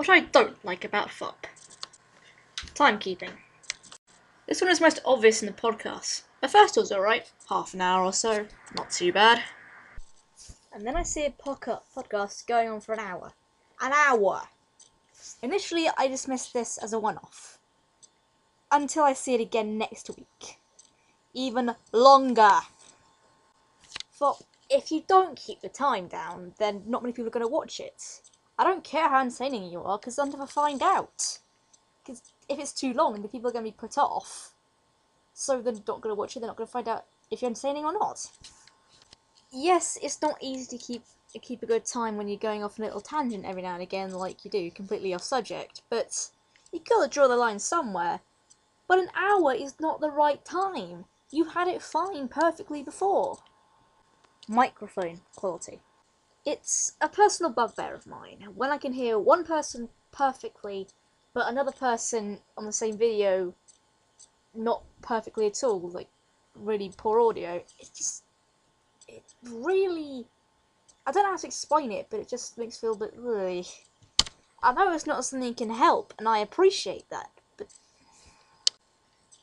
What I don't like about FOP. Timekeeping. This one is most obvious in the podcast. At first it was alright, half an hour or so, not too bad. And then I see a podcast going on for an hour. An hour! Initially I dismissed this as a one-off. Until I see it again next week. Even longer! FOP, if you don't keep the time down, then not many people are going to watch it. I don't care how entertaining you are, because they'll never find out. Because if it's too long, the people are going to be put off. So they're not going to watch it, they're not going to find out if you're entertaining or not. Yes, it's not easy to keep a good time when you're going off a little tangent every now and again, like you do, completely off subject, but you gotta draw the line somewhere. But an hour is not the right time. You had it fine perfectly before. Microphone quality. It's a personal bugbear of mine. When I can hear one person perfectly, but another person on the same video not perfectly at all, like really poor audio, it really, I don't know how to explain it, but it just makes me feel a bit really. I know it's not something you can help, and I appreciate that, but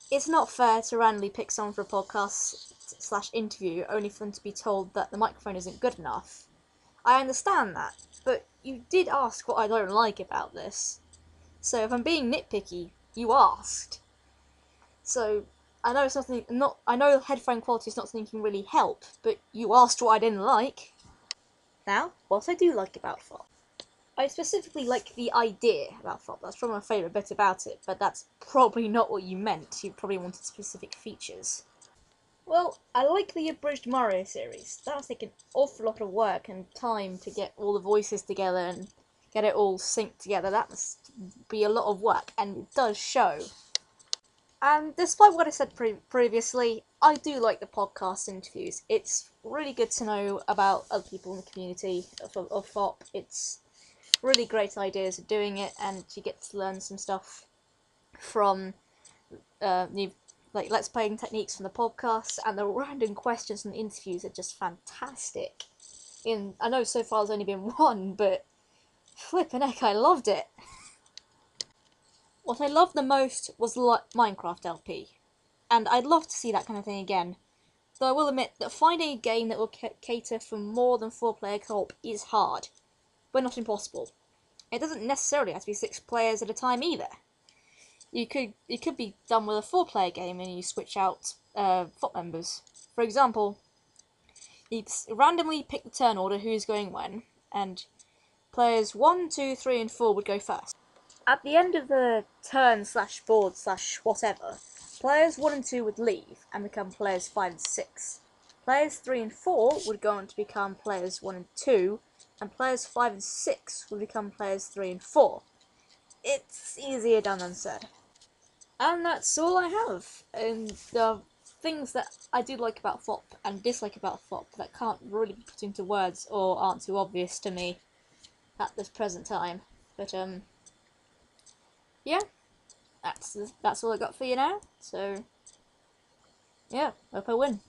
it's not fair to randomly pick someone for a podcast / interview only for them to be told that the microphone isn't good enough. I understand that, but you did ask what I don't like about this. So if I'm being nitpicky, you asked. So I know it's I know headphone quality is not something you can really help, but you asked what I didn't like. Now, what I do like about FOP. I specifically like the idea about FOP. That's probably my favourite bit about it, but that's probably not what you meant. You probably wanted specific features. Well, I like the abridged Mario series. That was like an awful lot of work and time to get all the voices together and get it all synced together. That must be a lot of work, and it does show. And despite what I said previously, I do like the podcast interviews. It's really good to know about other people in the community of FOP. It's really great ideas of doing it, and you get to learn some stuff from new let's playing techniques from the podcast, and the random questions and interviews are just fantastic. I know so far there's only been one, but flippin' heck, I loved it. What I loved the most was Minecraft LP, and I'd love to see that kind of thing again. Though I will admit that finding a game that will cater for more than 4-player co-op is hard, but not impossible. It doesn't necessarily have to be 6 players at a time either. It could be done with a 4-player game and you switch out FOP members. For example, you randomly pick the turn order, who's going when, and players 1, 2, 3, and 4 would go first. At the end of the turn / board / whatever, players 1 and 2 would leave and become players 5 and 6. Players 3 and 4 would go on to become players 1 and 2, and players 5 and 6 would become players 3 and 4. It's easier done than said. And that's all I have. And the things that I do like about FOP and dislike about FOP that can't really be put into words or aren't too obvious to me at this present time. But yeah, that's all I got for you now. So yeah, hope I win.